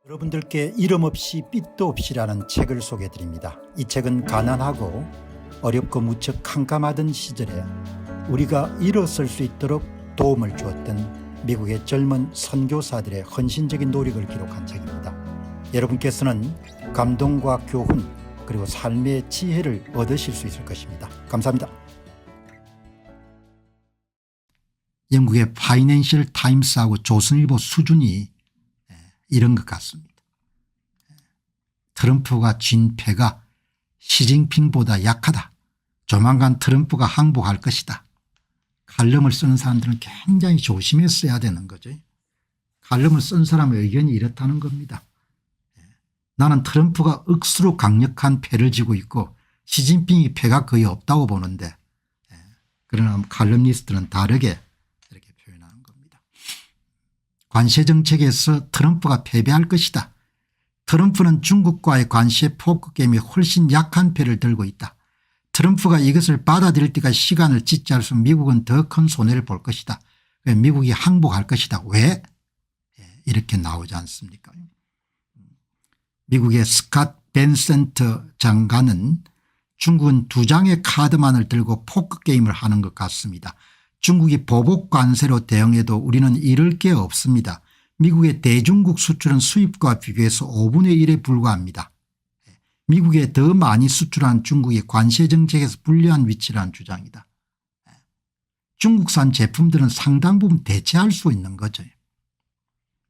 여러분들께 이름 없이 빛도 없이라는 책을 소개해 드립니다. 이 책은 가난하고 어렵고 무척 캄캄하던 시절에 우리가 일어설 수 있도록 도움을 주었던 미국의 젊은 선교사들의 헌신적인 노력을 기록한 책입니다. 여러분께서는 감동과 교훈 그리고 삶의 지혜를 얻으실 수 있을 것입니다. 감사합니다. 영국의 파이낸셜 타임스하고 조선일보 수준이 이런 것 같습니다. 트럼프가 쥔 패가 시진핑보다 약하다. 조만간 트럼프가 항복할 것이다. 칼럼을 쓰는 사람들은 굉장히 조심했어야 되는 거죠. 칼럼을 쓴 사람의 의견이 이렇다는 겁니다. 나는 트럼프가 억수로 강력한 패를 쥐고 있고 시진핑이 패가 거의 없다고 보는데, 그러나 칼럼니스트는 다르게 이렇게 표현하는 겁니다. 관세 정책에서 트럼프가 패배할 것이다. 트럼프는 중국과의 관세 포크 게임에 훨씬 약한 패를 들고 있다. 트럼프가 이것을 받아들일 때까지 시간을 짓지 않으면 미국은 더 큰 손해를 볼 것이다. 미국이 항복할 것이다. 왜? 이렇게 나오지 않습니까? 미국의 스캇 벤센트 장관은 중국은 두 장의 카드만을 들고 포크 게임을 하는 것 같습니다. 중국이 보복 관세로 대응해도 우리는 잃을 게 없습니다. 미국의 대중국 수출은 수입과 비교해서 5분의 1에 불과합니다. 미국에 더 많이 수출한 중국이 관세 정책에서 불리한 위치라는 주장이다. 중국산 제품들은 상당 부분 대체할 수 있는 거죠.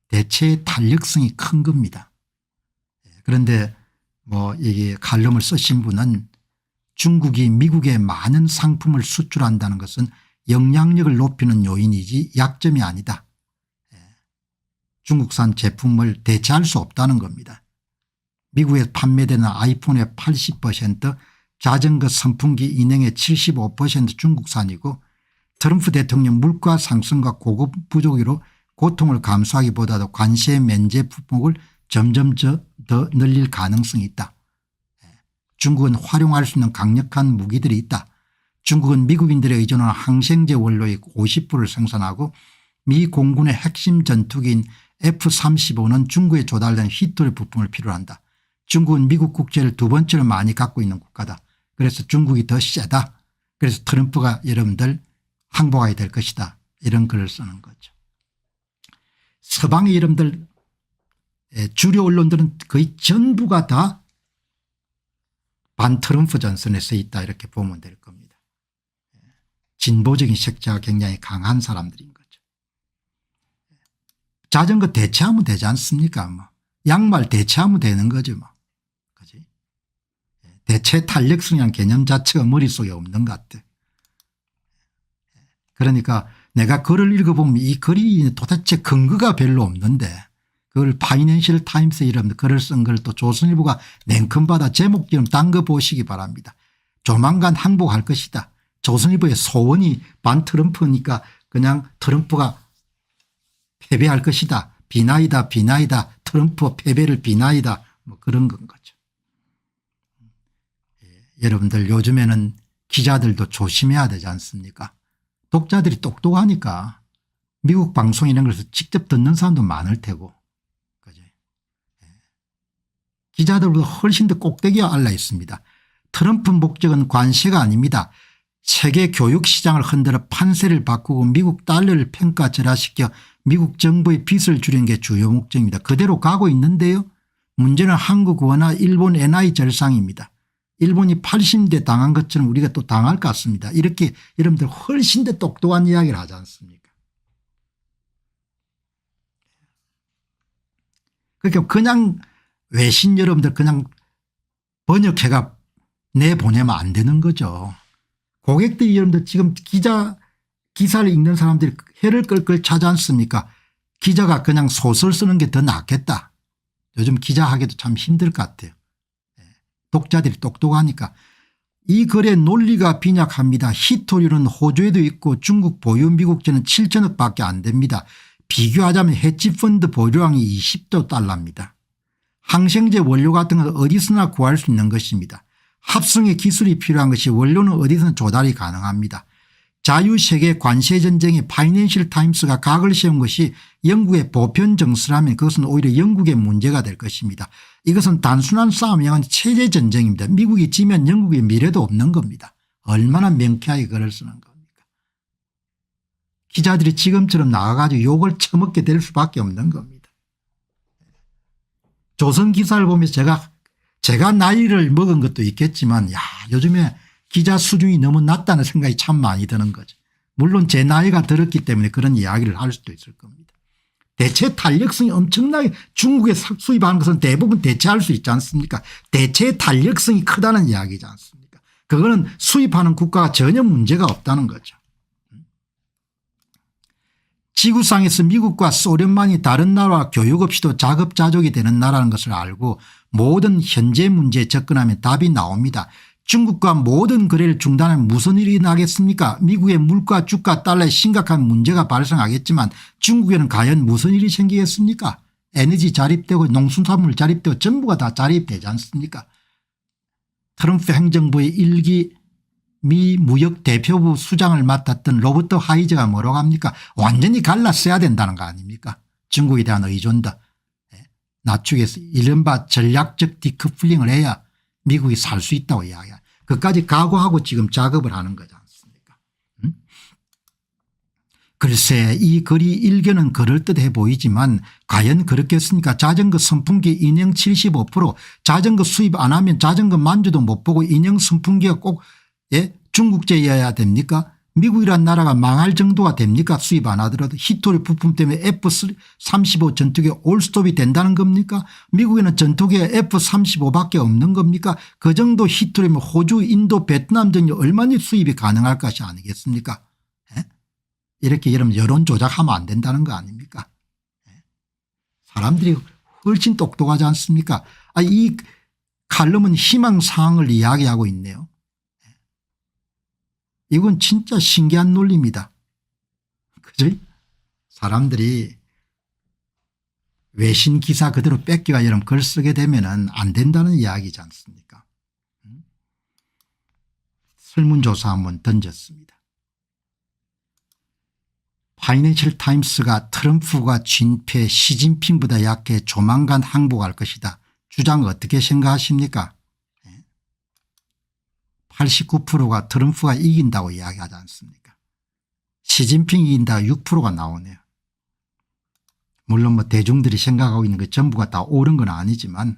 대체의 탄력성이 큰 겁니다. 그런데 이게 칼럼을 쓰신 분은 중국이 미국에 많은 상품을 수출한다는 것은 영향력을 높이는 요인이지 약점이 아니다. 중국산 제품을 대체할 수 없다는 겁니다. 미국에 판매되는 아이폰의 80%, 자전거 선풍기 인형의 75% 중국산이고 트럼프 대통령 물가 상승과 고급 부족으로 고통을 감수하기보다도 관세 면제 품목을 점점 더 늘릴 가능성이 있다. 중국은 활용할 수 있는 강력한 무기들이 있다. 중국은 미국인들에 의존하는 항생제 원료의 50%를 생산하고 미 공군의 핵심 전투기인 F-35는 중국에 조달된 휘토리 부품을 필요로 한다. 중국은 미국 국채를 두 번째로 많이 갖고 있는 국가다. 그래서 중국이 더 세다. 그래서 트럼프가 여러분들 항복하게 될 것이다. 이런 글을 쓰는 거죠. 서방의 여러분들 주류 언론들은 거의 전부가 다 반트럼프 전선에 서 있다 이렇게 보면 될 겁니다. 진보적인 색채가 굉장히 강한 사람들인 거죠. 자전거 대체하면 되지 않습니까? 양말 대체하면 되는 거죠. 그지? 대체 탄력성이라는 개념 자체가 머릿속에 없는 것 같아. 그러니까 내가 글을 읽어보면 이 글이 도대체 근거가 별로 없는데 그걸 파이낸셜 타임스에 이런 글을 쓴 걸 또 조선일보가 냉큼 받아 제목 좀 담궈 보시기 바랍니다. 조만간 항복할 것이다. 조선일보의 소원이 반트럼프니까 그냥 트럼프가 패배할 것이다. 비나이다 비나이다 트럼프 패배를 비나이다 그런 건 거죠. 여러분들 요즘에는 기자들도 조심해야 되지 않습니까? 독자들이 똑똑하니까 미국 방송 이런 것을 직접 듣는 사람도 많을 테고 기자들보다 훨씬 더 꼭대기에 올라 있습니다. 트럼프 목적은 관세가 아닙니다. 세계 교육 시장을 흔들어 판세를 바꾸고 미국 달러를 평가절하시켜 미국 정부의 빚을 줄이는 게 주요 목적입니다. 그대로 가고 있는데요. 문제는 한국 원화 일본 엔화의 절상입니다. 일본이 80대 당한 것처럼 우리가 또 당할 것 같습니다. 이렇게 여러분들 훨씬 더 똑똑한 이야기를 하지 않습니까? 그러니까 그냥 외신 여러분들 그냥 번역해가 내보내면 안 되는 거죠. 고객들이 여러분들 지금 기사를 읽는 사람들이 해를 끌끌 차지 않습니까? 기자가 그냥 소설 쓰는 게 더 낫겠다. 요즘 기자 하기도 참 힘들 것 같아요. 독자들이 똑똑하니까. 이 글의 논리가 빈약합니다. 히토류는 호주에도 있고 중국 보유 미국제는 7천억 밖에 안 됩니다. 비교하자면 헤지펀드 보유량이 20조 달러입니다. 항생제 원료 같은 건 어디서나 구할 수 있는 것입니다. 합성의 기술이 필요한 것이 원료는 어디서나 조달이 가능합니다. 자유세계 관세전쟁에 파이낸셜 타임스가 각을 세운 것이 영국의 보편 정서라면 그것은 오히려 영국의 문제가 될 것입니다. 이것은 단순한 싸움이 아니라 체제전쟁입니다. 미국이 지면 영국의 미래도 없는 겁니다. 얼마나 명쾌하게 글을 쓰는 겁니까. 기자들이 지금처럼 나가가지고 욕을 처먹게 될 수밖에 없는 겁니다. 조선 기사를 보면서 제가 나이를 먹은 것도 있겠지만 요즘에 기자 수준이 너무 낮다는 생각이 참 많이 드는 거죠. 물론 제 나이가 들었기 때문에 그런 이야기를 할 수도 있을 겁니다. 대체 탄력성이 엄청나게 중국에 수입하는 것은 대부분 대체할 수 있지 않습니까. 대체 탄력성이 크다는 이야기지 않습니까. 그거는 수입하는 국가가 전혀 문제가 없다는 거죠. 지구상에서 미국과 소련만이 다른 나라와 교육 없이도 자급자족이 되는 나라는 것을 알고 모든 현재 문제에 접근하면 답이 나옵니다. 중국과 모든 거래를 중단하면 무슨 일이 나겠습니까. 미국의 물가 주가 달러에 심각한 문제가 발생하겠지만 중국에는 과연 무슨 일이 생기겠습니까. 에너지 자립되고 농수산물 자립되고 전부가 다 자립되지 않습니까. 트럼프 행정부의 일기 미 무역 대표부 수장을 맡았던 로버트 하이저가 뭐라고 합니까. 완전히 갈라서야 된다는 거 아닙니까. 중국에 대한 의존도 낮추겠어. 이른바 전략적 디커플링을 해야 미국이 살 수 있다고 이야기해요. 그까지 각오하고 지금 작업을 하는 거지 않습니까. 글쎄 이 글이 일견은 그럴듯해 보이지만 과연 그렇겠습니까. 자전거 선풍기 인형 75% 자전거 수입 안 하면 자전거 만주도 못 보고 인형 선풍기가 꼭 중국제여야 됩니까. 미국이란 나라가 망할 정도가 됩니까. 수입 안 하더라도 히토리 부품 때문에 F-35 전투기 올스톱이 된다는 겁니까. 미국에는 전투기가 F-35밖에 없는 겁니까. 그 정도 히토리면 호주 인도 베트남 등이 얼마나 수입이 가능할 것이 아니겠습니까. 이렇게 여러분 여론 조작하면 안 된다는 거 아닙니까. 사람들이 훨씬 똑똑하지 않습니까. 이 칼럼은 희망사항을 이야기하고 있네요. 이건 진짜 신기한 논리입니다. 그죠? 사람들이 외신 기사 그대로 뺏겨가 여러분 글 쓰게 되면 안 된다는 이야기지 않습니까. 설문조사 한번 던졌습니다. 파이낸셜 타임스가 트럼프가 진패 시진핑보다 약해 조만간 항복할 것이다. 주장 어떻게 생각하십니까. 89%가 트럼프가 이긴다고 이야기하지 않습니까. 시진핑이 이긴다가 6%가 나오네요. 물론 뭐 대중들이 생각하고 있는 게 전부가 다 옳은 건 아니지만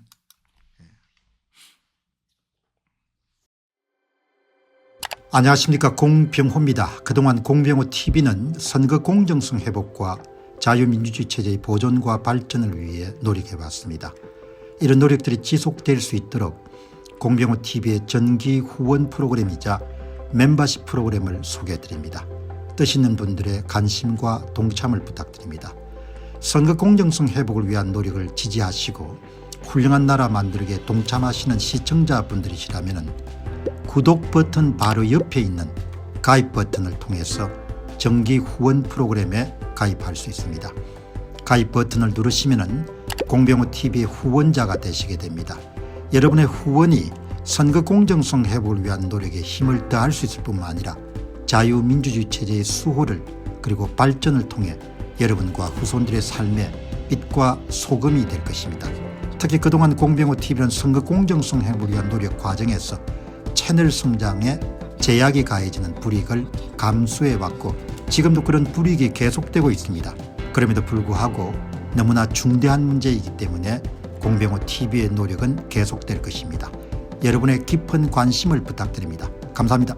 안녕하십니까. 공병호입니다. 그동안 공병호 TV는 선거 공정성 회복과 자유민주주의 체제의 보존과 발전을 위해 노력해왔습니다. 이런 노력들이 지속될 수 있도록 공병호 TV의 정기 후원 프로그램이자 멤버십 프로그램을 소개해드립니다. 뜻 있는 분들의 관심과 동참을 부탁드립니다. 선거 공정성 회복을 위한 노력을 지지하시고 훌륭한 나라 만들기에 동참하시는 시청자분들이시라면 구독 버튼 바로 옆에 있는 가입 버튼을 통해서 정기 후원 프로그램에 가입할 수 있습니다. 가입 버튼을 누르시면 공병호 TV의 후원자가 되시게 됩니다. 여러분의 후원이 선거 공정성 회복을 위한 노력에 힘을 더할 수 있을 뿐만 아니라 자유민주주의 체제의 수호를 그리고 발전을 통해 여러분과 후손들의 삶에 빛과 소금이 될 것입니다. 특히 그동안 공병호 TV는 선거 공정성 회복을 위한 노력 과정에서 채널 성장에 제약이 가해지는 불이익을 감수해왔고 지금도 그런 불이익이 계속되고 있습니다. 그럼에도 불구하고 너무나 중대한 문제이기 때문에 공병호 TV의 노력은 계속될 것입니다. 여러분의 깊은 관심을 부탁드립니다. 감사합니다.